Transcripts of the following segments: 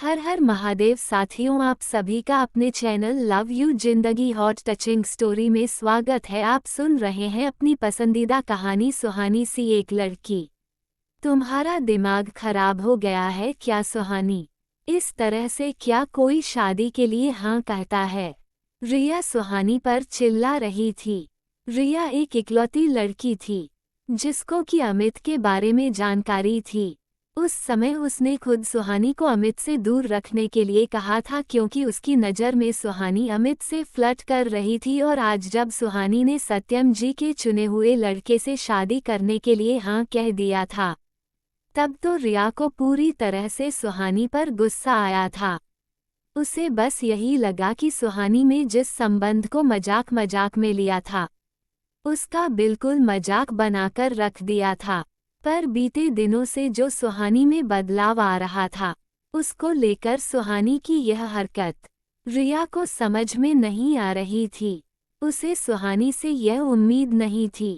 हर हर महादेव साथियों, आप सभी का अपने चैनल लव यू जिंदगी हॉट टचिंग स्टोरी में स्वागत है। आप सुन रहे हैं अपनी पसंदीदा कहानी सुहानी सी एक लड़की। तुम्हारा दिमाग खराब हो गया है क्या सुहानी? इस तरह से क्या कोई शादी के लिए हाँ कहता है? रिया सुहानी पर चिल्ला रही थी। रिया एक इकलौती लड़की थी जिसको कि अमित के बारे में जानकारी थी। उस समय उसने खुद सुहानी को अमित से दूर रखने के लिए कहा था, क्योंकि उसकी नज़र में सुहानी अमित से फ्लर्ट कर रही थी। और आज जब सुहानी ने सत्यम जी के चुने हुए लड़के से शादी करने के लिए हाँ कह दिया था, तब तो रिया को पूरी तरह से सुहानी पर गुस्सा आया था। उसे बस यही लगा कि सुहानी में जिस संबंध को मजाक मजाक में लिया था, उसका बिल्कुल मजाक बनाकर रख दिया था। पर बीते दिनों से जो सुहानी में बदलाव आ रहा था, उसको लेकर सुहानी की यह हरकत रिया को समझ में नहीं आ रही थी। उसे सुहानी से यह उम्मीद नहीं थी।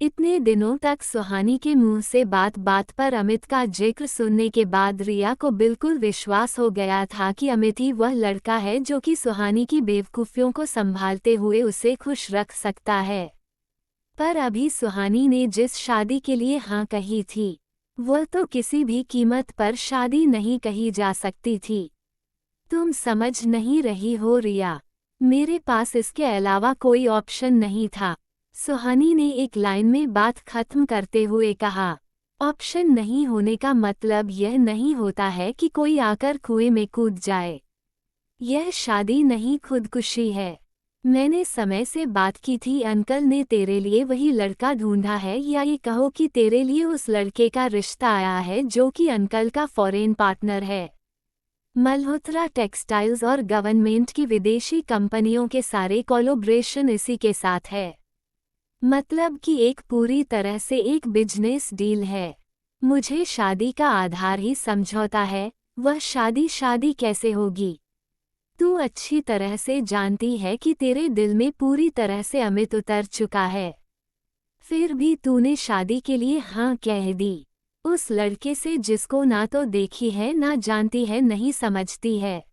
इतने दिनों तक सुहानी के मुंह से बात बात पर अमित का जिक्र सुनने के बाद रिया को बिल्कुल विश्वास हो गया था कि अमित ही वह लड़का है जो कि सुहानी की बेवकूफ़ियों को संभालते हुए उसे खुश रख सकता है। पर अभी सुहानी ने जिस शादी के लिए हाँ कही थी, वह तो किसी भी कीमत पर शादी नहीं कही जा सकती थी। तुम समझ नहीं रही हो रिया, मेरे पास इसके अलावा कोई ऑप्शन नहीं था। सुहानी ने एक लाइन में बात खत्म करते हुए कहा। ऑप्शन नहीं होने का मतलब यह नहीं होता है कि कोई आकर कुएं में कूद जाए। यह शादी नहीं, खुदकुशी है। मैंने समय से बात की थी, अंकल ने तेरे लिए वही लड़का ढूंढा है, या ये कहो कि तेरे लिए उस लड़के का रिश्ता आया है जो कि अंकल का फॉरेन पार्टनर है। मल्होत्रा टेक्सटाइल्स और गवर्नमेंट की विदेशी कंपनियों के सारे कोलैबोरेशन इसी के साथ है। मतलब कि एक पूरी तरह से एक बिजनेस डील है। मुझे शादी का आधार ही समझौता है, वह शादी कैसे होगी? तू अच्छी तरह से जानती है कि तेरे दिल में पूरी तरह से अमित उतर चुका है। फिर भी तूने शादी के लिए हाँ कह दी, उस लड़के से जिसको ना तो देखी है ना जानती है, नहीं समझती है।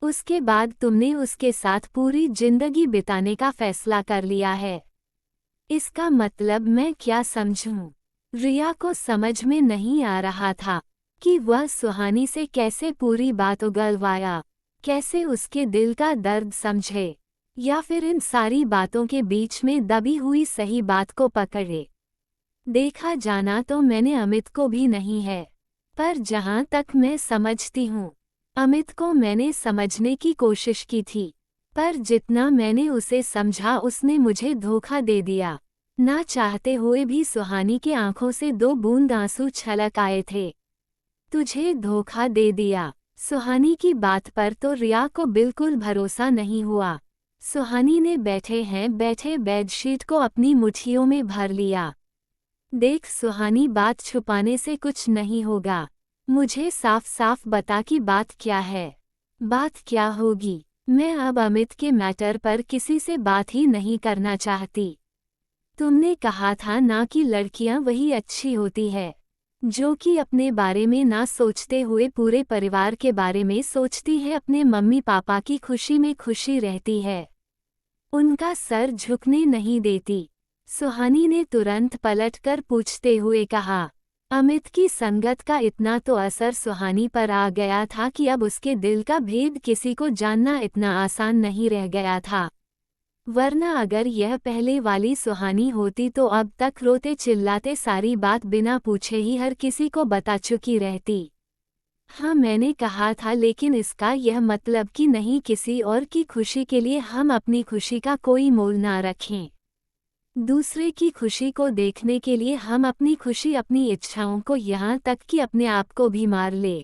उसके बाद तुमने उसके साथ पूरी जिंदगी बिताने का फैसला कर लिया है। इसका मतलब मैं क्या समझूं? रिया को समझ में नहीं आ रहा था कि वह सुहानी से कैसे पूरी बात उगलवाया, कैसे उसके दिल का दर्द समझे, या फिर इन सारी बातों के बीच में दबी हुई सही बात को पकड़े। देखा जाना तो मैंने अमित को भी नहीं है, पर जहां तक मैं समझती हूँ, अमित को मैंने समझने की कोशिश की थी, पर जितना मैंने उसे समझा उसने मुझे धोखा दे दिया। ना चाहते हुए भी सुहानी की आंखों से 2 बूंद आंसू छलक आए थे। तुझे धोखा दे दिया? सुहानी की बात पर तो रिया को बिल्कुल भरोसा नहीं हुआ। सुहानी ने बैठे बेडशीट को अपनी मुट्ठियों में भर लिया। देख सुहानी, बात छुपाने से कुछ नहीं होगा। मुझे साफ साफ बता कि बात क्या है। बात क्या होगी? मैं अब अमित के मैटर पर किसी से बात ही नहीं करना चाहती। तुमने कहा था ना कि लड़कियां वही अच्छी होती है जो कि अपने बारे में ना सोचते हुए पूरे परिवार के बारे में सोचती है, अपने मम्मी पापा की खुशी में खुशी रहती है, उनका सर झुकने नहीं देती। सुहानी ने तुरंत पलटकर पूछते हुए कहा। अमित की संगत का इतना तो असर सुहानी पर आ गया था कि अब उसके दिल का भेद किसी को जानना इतना आसान नहीं रह गया था। वरना अगर यह पहले वाली सुहानी होती तो अब तक रोते चिल्लाते सारी बात बिना पूछे ही हर किसी को बता चुकी रहती। हाँ मैंने कहा था, लेकिन इसका यह मतलब कि नहीं किसी और की खुशी के लिए हम अपनी खुशी का कोई मोल ना रखें। दूसरे की खुशी को देखने के लिए हम अपनी खुशी, अपनी इच्छाओं को, यहाँ तक कि अपने आप को भी मार ले।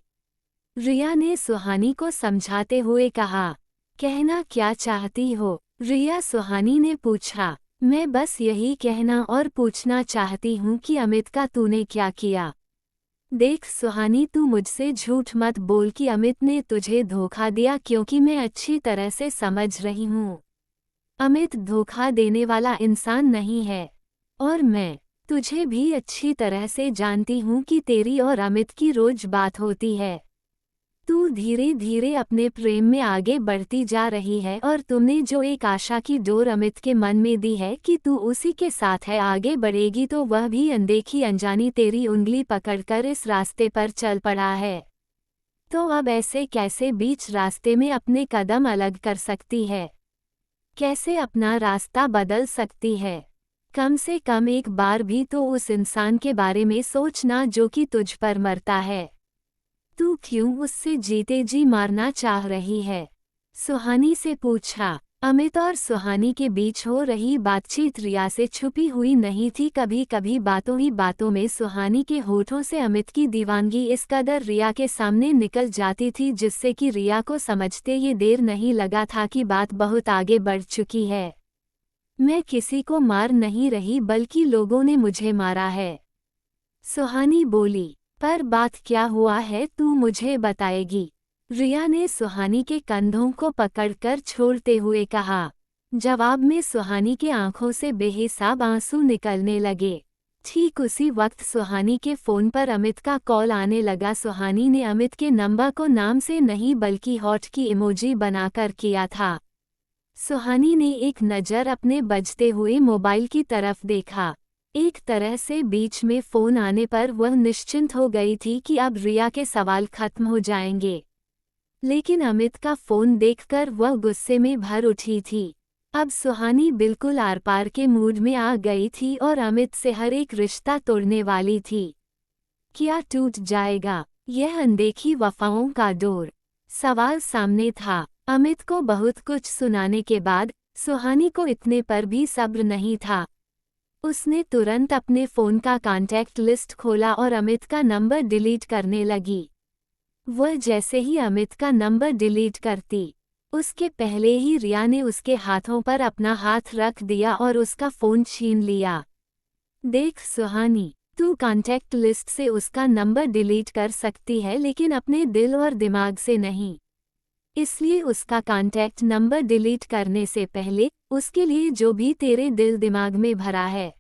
रिया ने सुहानी को समझाते हुए कहा। कहना क्या चाहती हो? रिया सुहानी ने पूछा। मैं बस यही कहना और पूछना चाहती हूँ कि अमित का तूने क्या किया। देख सुहानी, तू मुझसे झूठ मत बोल कि अमित ने तुझे धोखा दिया, क्योंकि मैं अच्छी तरह से समझ रही हूँ अमित धोखा देने वाला इंसान नहीं है। और मैं तुझे भी अच्छी तरह से जानती हूँ कि तेरी और अमित की रोज बात होती है। तू धीरे धीरे अपने प्रेम में आगे बढ़ती जा रही है और तुमने जो एक आशा की डोर अमित के मन में दी है कि तू उसी के साथ है आगे बढ़ेगी, तो वह भी अनदेखी अनजानी तेरी उंगली पकड़कर इस रास्ते पर चल पड़ा है। तो अब ऐसे कैसे बीच रास्ते में अपने कदम अलग कर सकती है? कैसे अपना रास्ता बदल सकती है? कम से कम एक बार भी तो उस इंसान के बारे में सोचना जो कि तुझ पर मरता है। तू क्यों उससे जीते जी मारना चाह रही है? सुहानी से पूछा। अमित और सुहानी के बीच हो रही बातचीत रिया से छुपी हुई नहीं थी। कभी कभी बातों ही बातों में सुहानी के होठों से अमित की दीवानगी इस कदर रिया के सामने निकल जाती थी जिससे कि रिया को समझते ये देर नहीं लगा था कि बात बहुत आगे बढ़ चुकी है। मैं किसी को मार नहीं रही बल्कि लोगों ने मुझे मारा है, सुहानी बोली। पर बात क्या हुआ है तू मुझे बताएगी? रिया ने सुहानी के कंधों को पकड़कर छोड़ते हुए कहा। जवाब में सुहानी के आंखों से बेहिसाब आंसू निकलने लगे। ठीक उसी वक्त सुहानी के फोन पर अमित का कॉल आने लगा। सुहानी ने अमित के नंबर को नाम से नहीं बल्कि हॉट की इमोजी बनाकर किया था। सुहानी ने एक नज़र अपने बजते हुए मोबाइल की तरफ देखा। एक तरह से बीच में फोन आने पर वह निश्चिंत हो गई थी कि अब रिया के सवाल खत्म हो जाएंगे। लेकिन अमित का फोन देखकर वह गुस्से में भर उठी थी। अब सुहानी बिल्कुल आर पार के मूड में आ गई थी और अमित से हर एक रिश्ता तोड़ने वाली थी। क्या टूट जाएगा यह अनदेखी वफाओं का डोर? सवाल सामने था। अमित को बहुत कुछ सुनाने के बाद सुहानी को इतने पर भी सब्र नहीं था। उसने तुरंत अपने फ़ोन का कॉन्टैक्ट लिस्ट खोला और अमित का नंबर डिलीट करने लगी। वह जैसे ही अमित का नंबर डिलीट करती, उसके पहले ही रिया ने उसके हाथों पर अपना हाथ रख दिया और उसका फ़ोन छीन लिया। देख सुहानी, तू कॉन्टैक्ट लिस्ट से उसका नंबर डिलीट कर सकती है लेकिन अपने दिल और दिमाग से नहीं। इसलिए उसका कॉन्टैक्ट नंबर डिलीट करने से पहले उसके लिए जो भी तेरे दिल दिमाग में भरा है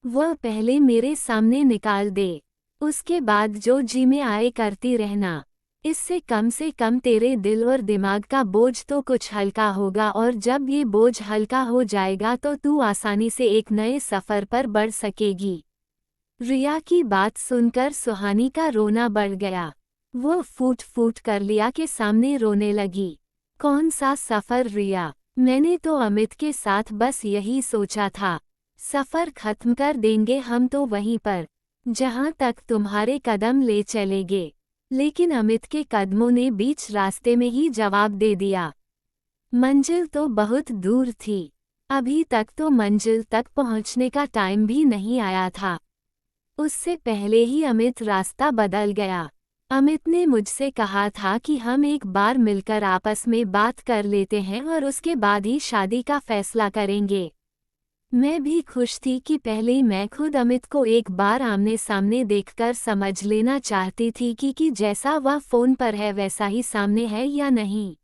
वह पहले मेरे सामने निकाल दे। उसके बाद जो जी में आए करती रहना। इससे कम तेरे दिल और दिमाग का बोझ तो कुछ हल्का होगा और जब ये बोझ हल्का हो जाएगा तो तू आसानी से एक नए सफ़र पर बढ़ सकेगी। रिया की बात सुनकर सुहानी का रोना बढ़ गया। वो फूट फूट कर रिया के सामने रोने लगी। कौन सा सफ़र रिया? मैंने तो अमित के साथ बस यही सोचा था। सफ़र खत्म कर देंगे हम तो वहीं पर जहां तक तुम्हारे कदम ले चलेंगे। लेकिन अमित के कदमों ने बीच रास्ते में ही जवाब दे दिया। मंजिल तो बहुत दूर थी। अभी तक तो मंजिल तक पहुंचने का टाइम भी नहीं आया था। उससे पहले ही अमित रास्ता बदल गया। अमित ने मुझसे कहा था कि हम एक बार मिलकर आपस में बात कर लेते हैं और उसके बाद ही शादी का फैसला करेंगे। मैं भी खुश थी कि पहले मैं खुद अमित को एक बार आमने सामने देखकर समझ लेना चाहती थी कि जैसा वह फ़ोन पर है वैसा ही सामने है या नहीं।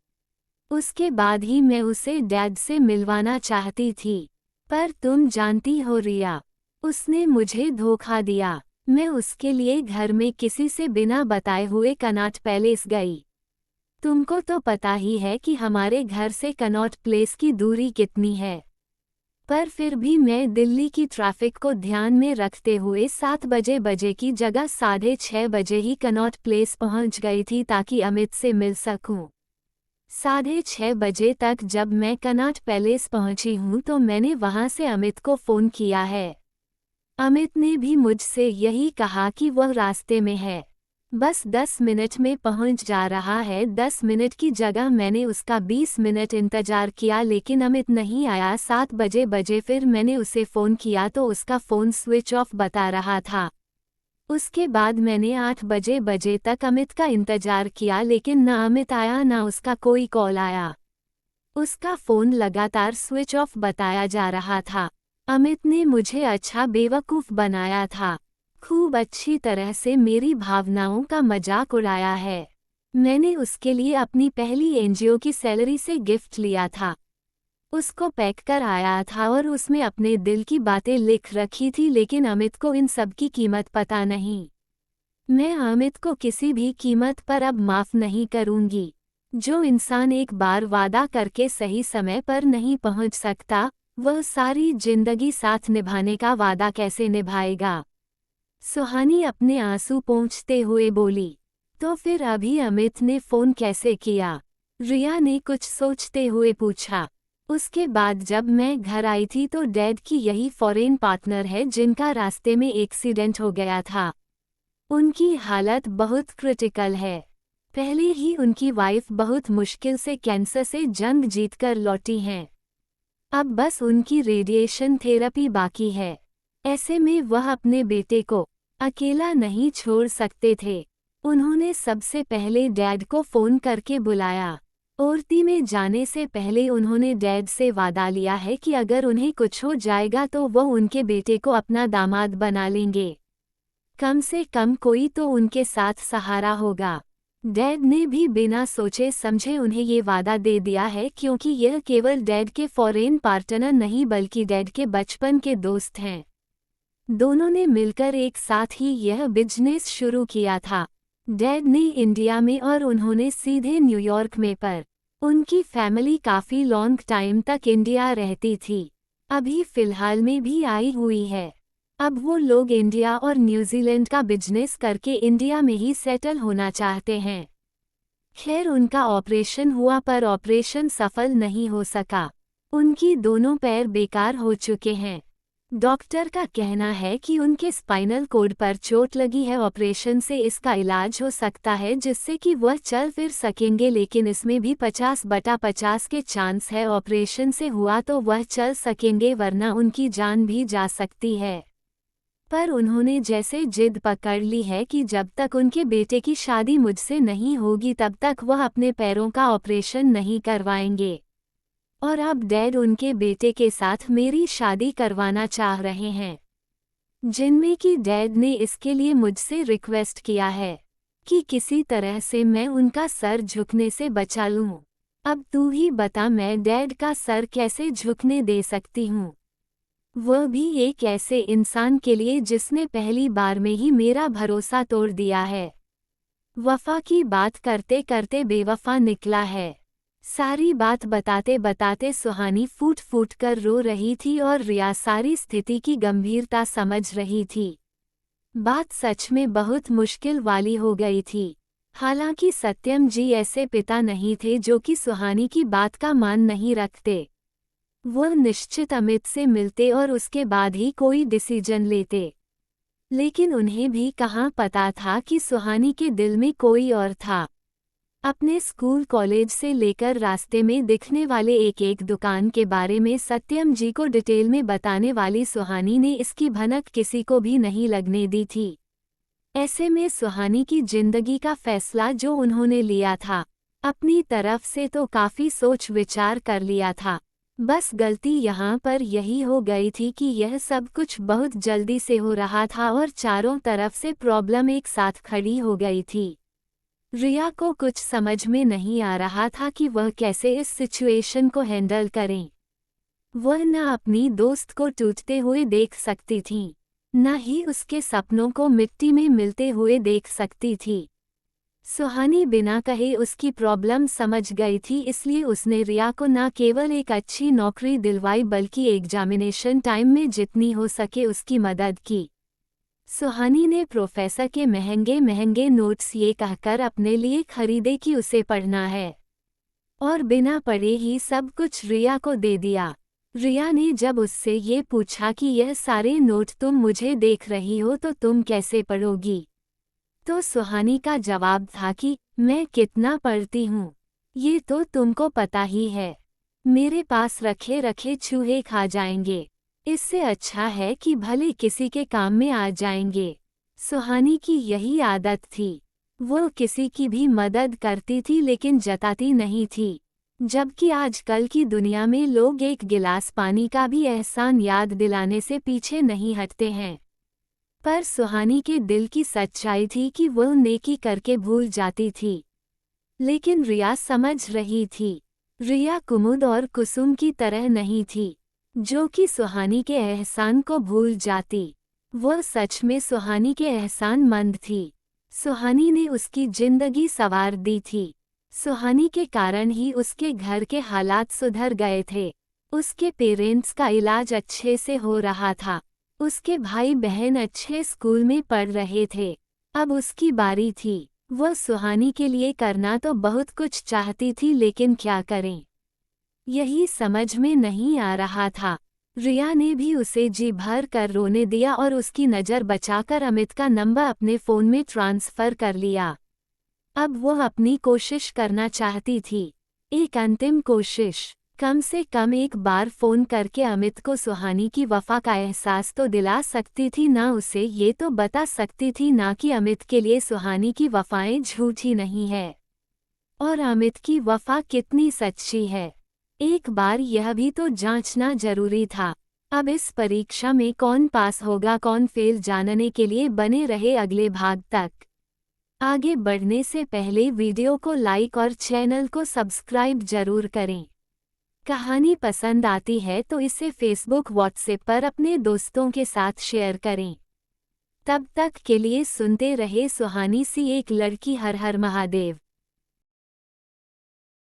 उसके बाद ही मैं उसे डैड से मिलवाना चाहती थी। पर तुम जानती हो रिया, उसने मुझे धोखा दिया। मैं उसके लिए घर में किसी से बिना बताए हुए कनॉट पैलेस गई। तुमको तो पता ही है कि हमारे घर से कनॉट प्लेस की दूरी कितनी है। पर फिर भी मैं दिल्ली की ट्रैफिक को ध्यान में रखते हुए 7 बजे की जगह 6:30 बजे ही कनॉट प्लेस पहुंच गई थी ताकि अमित से मिल सकूं। 6:30 बजे तक जब मैं कनॉट पैलेस पहुंची हूं तो मैंने वहां से अमित को फ़ोन किया है। अमित ने भी मुझसे यही कहा कि वह रास्ते में है, बस 10 मिनट में पहुंच जा रहा है। 10 मिनट की जगह मैंने उसका 20 मिनट इंतजार किया लेकिन अमित नहीं आया। 7 बजे फिर मैंने उसे फ़ोन किया तो उसका फ़ोन स्विच ऑफ बता रहा था। उसके बाद मैंने 8 बजे तक अमित का इंतजार किया लेकिन न अमित आया न उसका कोई कॉल आया। उसका फ़ोन लगातार स्विच ऑफ बताया जा रहा था। अमित ने मुझे अच्छा बेवकूफ़ बनाया था। खूब अच्छी तरह से मेरी भावनाओं का मजाक उड़ाया है। मैंने उसके लिए अपनी पहली एनजीओ की सैलरी से गिफ्ट लिया था, उसको पैक कर आया था और उसमें अपने दिल की बातें लिख रखी थी लेकिन अमित को इन सब की कीमत पता नहीं। मैं अमित को किसी भी कीमत पर अब माफ नहीं करूंगी। जो इंसान एक बार वादा करके सही समय पर नहीं पहुंच सकता, वह सारी जिंदगी साथ निभाने का वादा कैसे निभाएगा। सुहानी अपने आंसू पोंछते हुए बोली। तो फिर अभी अमित ने फोन कैसे किया? रिया ने कुछ सोचते हुए पूछा। उसके बाद जब मैं घर आई थी तो डैड की यही फॉरेन पार्टनर है जिनका रास्ते में एक्सीडेंट हो गया था। उनकी हालत बहुत क्रिटिकल है। पहले ही उनकी वाइफ बहुत मुश्किल से कैंसर से जंग जीतकर लौटी हैं। अब बस उनकी रेडिएशन थेरेपी बाकी है। ऐसे में वह अपने बेटे को अकेला नहीं छोड़ सकते थे। उन्होंने सबसे पहले डैड को फोन करके बुलाया। ओरती में जाने से पहले उन्होंने डैड से वादा लिया है कि अगर उन्हें कुछ हो जाएगा तो वह उनके बेटे को अपना दामाद बना लेंगे। कम से कम कोई तो उनके साथ सहारा होगा। डैड ने भी बिना सोचे समझे उन्हें ये वादा दे दिया है, क्योंकि यह केवल डैड के फॉरेन पार्टनर नहीं बल्कि डैड के बचपन के दोस्त हैं। दोनों ने मिलकर एक साथ ही यह बिजनेस शुरू किया था। डैड ने इंडिया में और उन्होंने सीधे न्यूयॉर्क में। पर उनकी फैमिली काफ़ी लॉन्ग टाइम तक इंडिया रहती थी। अभी फ़िलहाल में भी आई हुई है। अब वो लोग इंडिया और न्यूजीलैंड का बिजनेस करके इंडिया में ही सेटल होना चाहते हैं। खैर उनका ऑपरेशन हुआ पर ऑपरेशन सफल नहीं हो सका। उनकी दोनों पैर बेकार हो चुके हैं। डॉक्टर का कहना है कि उनके स्पाइनल कोड पर चोट लगी है। ऑपरेशन से इसका इलाज हो सकता है जिससे कि वह चल फिर सकेंगे, लेकिन इसमें भी 50/50 के चांस है। ऑपरेशन से हुआ तो वह चल सकेंगे वरना उनकी जान भी जा सकती है। पर उन्होंने जैसे जिद पकड़ ली है कि जब तक उनके बेटे की शादी मुझसे नहीं होगी तब तक वह अपने पैरों का ऑपरेशन नहीं करवाएंगे। और अब डैड उनके बेटे के साथ मेरी शादी करवाना चाह रहे हैं, जिनमें कि डैड ने इसके लिए मुझसे रिक्वेस्ट किया है कि किसी तरह से मैं उनका सर झुकने से बचा लूं। अब तू ही बता, मैं डैड का सर कैसे झुकने दे सकती हूँ? वह भी एक ऐसे इंसान के लिए जिसने पहली बार में ही मेरा भरोसा तोड़ दिया है। वफा की बात करते करते बेवफा निकला है। सारी बात बताते बताते सुहानी फूट फूट कर रो रही थी और रिया सारी स्थिति की गंभीरता समझ रही थी। बात सच में बहुत मुश्किल वाली हो गई थी। हालांकि सत्यम जी ऐसे पिता नहीं थे जो कि सुहानी की बात का मान नहीं रखते। वह निश्चित अमित से मिलते और उसके बाद ही कोई डिसीजन लेते। लेकिन उन्हें भी कहाँ पता था कि सुहानी के दिल में कोई और था। अपने स्कूल कॉलेज से लेकर रास्ते में दिखने वाले एक एक दुकान के बारे में सत्यम जी को डिटेल में बताने वाली सुहानी ने इसकी भनक किसी को भी नहीं लगने दी थी। ऐसे में सुहानी की जिंदगी का फैसला जो उन्होंने लिया था, अपनी तरफ से तो काफ़ी सोच विचार कर लिया था। बस गलती यहाँ पर यही हो गई थी कि यह सब कुछ बहुत जल्दी से हो रहा था और चारों तरफ से प्रॉब्लम एक साथ खड़ी हो गई थी। रिया को कुछ समझ में नहीं आ रहा था कि वह कैसे इस सिचुएशन को हैंडल करें। वह न अपनी दोस्त को टूटते हुए देख सकती थी, न ही उसके सपनों को मिट्टी में मिलते हुए देख सकती थी। सुहानी बिना कहे उसकी प्रॉब्लम समझ गई थी, इसलिए उसने रिया को न केवल एक अच्छी नौकरी दिलवाई बल्कि एग्जामिनेशन टाइम में जितनी हो सके उसकी मदद की। सुहानी ने प्रोफेसर के महंगे महंगे नोट्स ये कहकर अपने लिए खरीदे कि उसे पढ़ना है, और बिना पढ़े ही सब कुछ रिया को दे दिया। रिया ने जब उससे ये पूछा कि यह सारे नोट तुम मुझे देख रही हो तो तुम कैसे पढ़ोगी, तो सुहानी का जवाब था कि मैं कितना पढ़ती हूँ ये तो तुमको पता ही है। मेरे पास रखे रखे चूहे खा जाएंगे, इससे अच्छा है कि भले किसी के काम में आ जाएंगे। सुहानी की यही आदत थी। वो किसी की भी मदद करती थी लेकिन जताती नहीं थी, जबकि आजकल की दुनिया में लोग एक गिलास पानी का भी एहसान याद दिलाने से पीछे नहीं हटते हैं। पर सुहानी के दिल की सच्चाई थी कि वह नेकी करके भूल जाती थी, लेकिन रिया समझ रही थी। रिया कुमुद और कुसुम की तरह नहीं थी जो कि सुहानी के एहसान को भूल जाती। वह सच में सुहानी के एहसान मंद थी। सुहानी ने उसकी जिंदगी संवार दी थी। सुहानी के कारण ही उसके घर के हालात सुधर गए थे। उसके पेरेंट्स का इलाज अच्छे से हो रहा था। उसके भाई बहन अच्छे स्कूल में पढ़ रहे थे। अब उसकी बारी थी। वह सुहानी के लिए करना तो बहुत कुछ चाहती थी, लेकिन क्या करें, यही समझ में नहीं आ रहा था। रिया ने भी उसे जी भर कर रोने दिया और उसकी नज़र बचाकर अमित का नंबर अपने फ़ोन में ट्रांसफ़र कर लिया। अब वह अपनी कोशिश करना चाहती थी, एक अंतिम कोशिश। कम से कम एक बार फ़ोन करके अमित को सुहानी की वफ़ा का एहसास तो दिला सकती थी, ना उसे ये तो बता सकती थी ना कि अमित के लिए सुहानी की वफ़ाएं झूठी नहीं है और अमित की वफ़ा कितनी सच्ची है। एक बार यह भी तो जांचना जरूरी था। अब इस परीक्षा में कौन पास होगा कौन फेल, जानने के लिए बने रहे अगले भाग तक। आगे बढ़ने से पहले वीडियो को लाइक और चैनल को सब्सक्राइब जरूर करें। कहानी पसंद आती है तो इसे फेसबुक व्हाट्सएप पर अपने दोस्तों के साथ शेयर करें। तब तक के लिए सुनते रहे सुहानी सी एक लड़की। हर हर महादेव।